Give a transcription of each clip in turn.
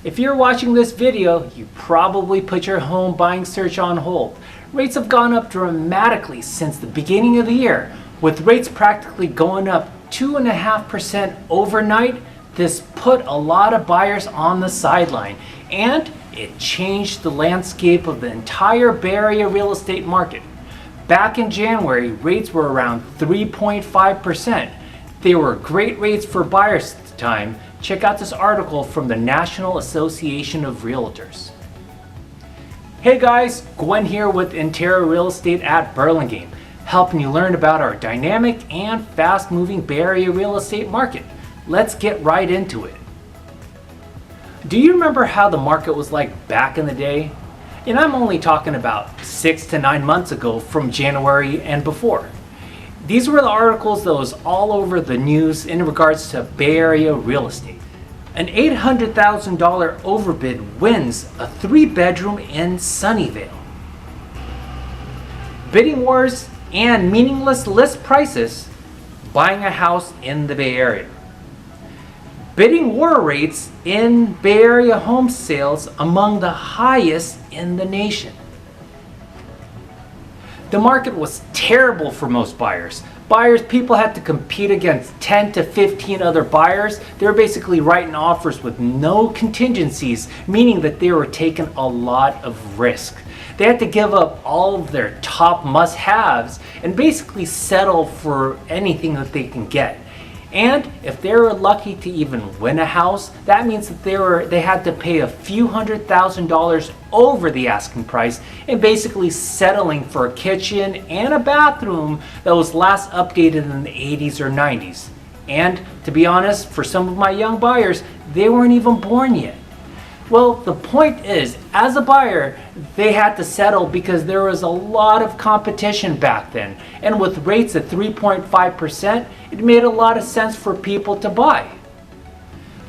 If you're watching this video, you probably put your home buying search on hold. Rates have gone up dramatically since the beginning of the year, with rates practically going up 2.5% overnight. This put a lot of buyers on the sideline, and it changed the landscape of the entire Bay Area real estate market. Back in January, rates were around 3.5%. They were great rates for buyers at the time. Check out this article from the National Association of Realtors. Hey guys, Gwen here with Intero Real Estate at Burlingame, helping you learn about our dynamic and fast-moving Bay Area real estate market. Let's get right into it. Do you remember how the market was like back in the day? And I'm only talking about 6 to 9 months ago, from January and before. These were the articles that was all over the news in regards to Bay Area real estate. An $800,000 overbid wins a 3-bedroom in Sunnyvale. Bidding wars and meaningless list prices buying a house in the Bay Area. Bidding war rates in Bay Area home sales among the highest in the nation. The market was terrible for most buyers. People had to compete against 10 to 15 other buyers. They were basically writing offers with no contingencies, meaning that they were taking a lot of risk. They had to give up all of their top must-haves and basically settle for anything that they can get. And if they were lucky to even win a house, that means that they had to pay a few $100,000 over the asking price and basically settling for a kitchen and a bathroom that was last updated in the 80s or 90s. And to be honest, for some of my young buyers, they weren't even born yet. Well, the point is, as a buyer, they had to settle because there was a lot of competition back then. And with rates at 3.5%, it made a lot of sense for people to buy.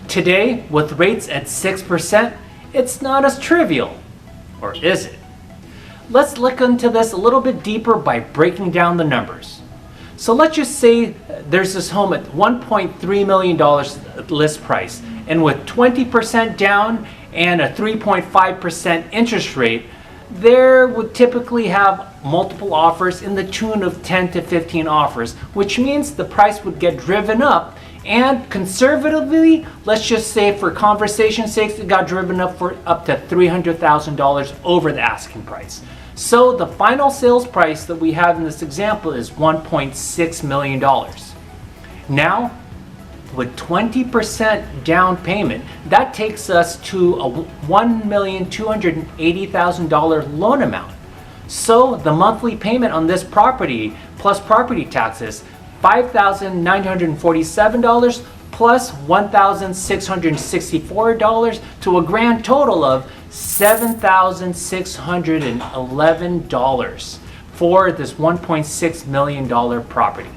Today, with rates at 6%, it's not as trivial. Or is it? Let's look into this a little bit deeper by breaking down the numbers. So let's just say there's this home at $1.3 million list price, and with 20% down and a 3.5% interest rate, there would typically have multiple offers in the tune of 10 to 15 offers, which means the price would get driven up, and conservatively, let's just say for conversation's sake, it got driven up for up to $300,000 over the asking price. So the final sales price that we have in this example is $1.6 million. Now, with 20% down payment, that takes us to a $1,280,000 loan amount. So the monthly payment on this property plus property taxes, $5,947 plus $1,664 to a grand total of $7,611 for this $1.6 million property.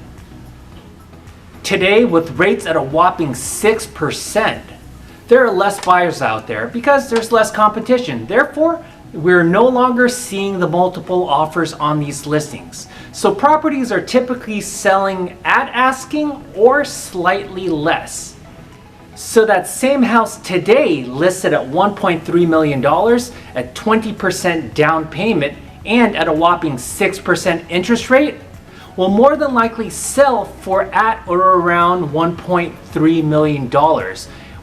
Today, with rates at a whopping 6%, there are less buyers out there because there's less competition. Therefore, we're no longer seeing the multiple offers on these listings. So properties are typically selling at asking or slightly less. So that same house today listed at $1.3 million at 20% down payment and at a whopping 6% interest rate will more than likely sell for at or around $1.3 million.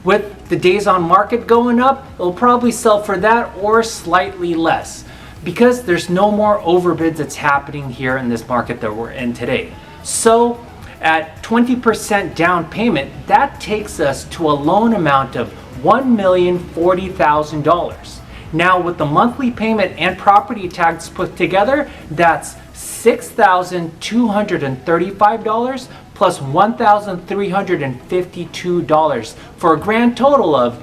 With the days on market going up, it'll probably sell for that or slightly less, because there's no more overbids that's happening here in this market that we're in today. So at 20% down payment, that takes us to a loan amount of $1,040,000. Now with the monthly payment and property tax put together, that's $6,235 plus $1,352 for a grand total of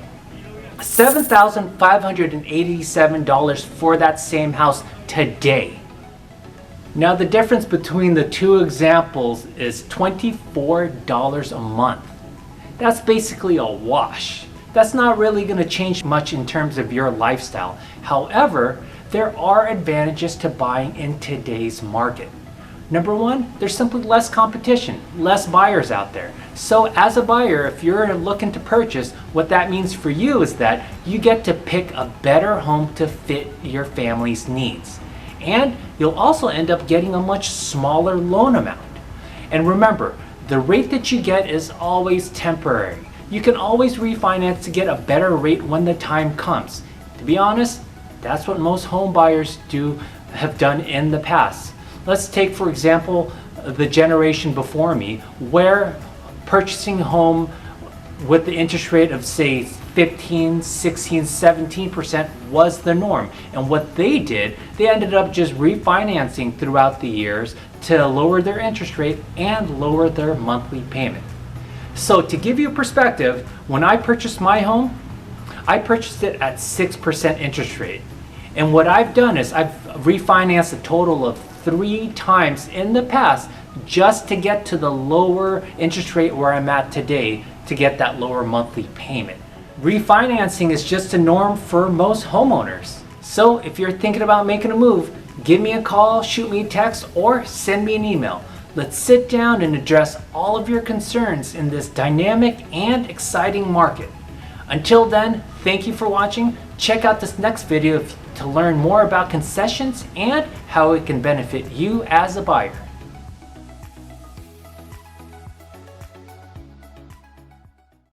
$7,587 for that same house today. Now the difference between the two examples is $24 a month. That's basically a wash. That's not really going to change much in terms of your lifestyle. However, there are advantages to buying in today's market. Number one, there's simply less competition, less buyers out there. So as a buyer, if you're looking to purchase, what that means for you is that you get to pick a better home to fit your family's needs. And you'll also end up getting a much smaller loan amount. And remember, the rate that you get is always temporary. You can always refinance to get a better rate when the time comes. To be honest, that's what most home buyers have done in the past. Let's take, for example, the generation before me, where purchasing a home with the interest rate of, say, 15, 16, 17% was the norm. And what they did, they ended up just refinancing throughout the years to lower their interest rate and lower their monthly payment. So to give you a perspective, when I purchased my home, I purchased it at 6% interest rate. And what I've done is I've refinanced a total of 3 times in the past just to get to the lower interest rate where I'm at today to get that lower monthly payment. Refinancing is just a norm for most homeowners. So if you're thinking about making a move, give me a call, shoot me a text, or send me an email. Let's sit down and address all of your concerns in this dynamic and exciting market. Until then, thank you for watching. Check out this next video to learn more about concessions and how it can benefit you as a buyer.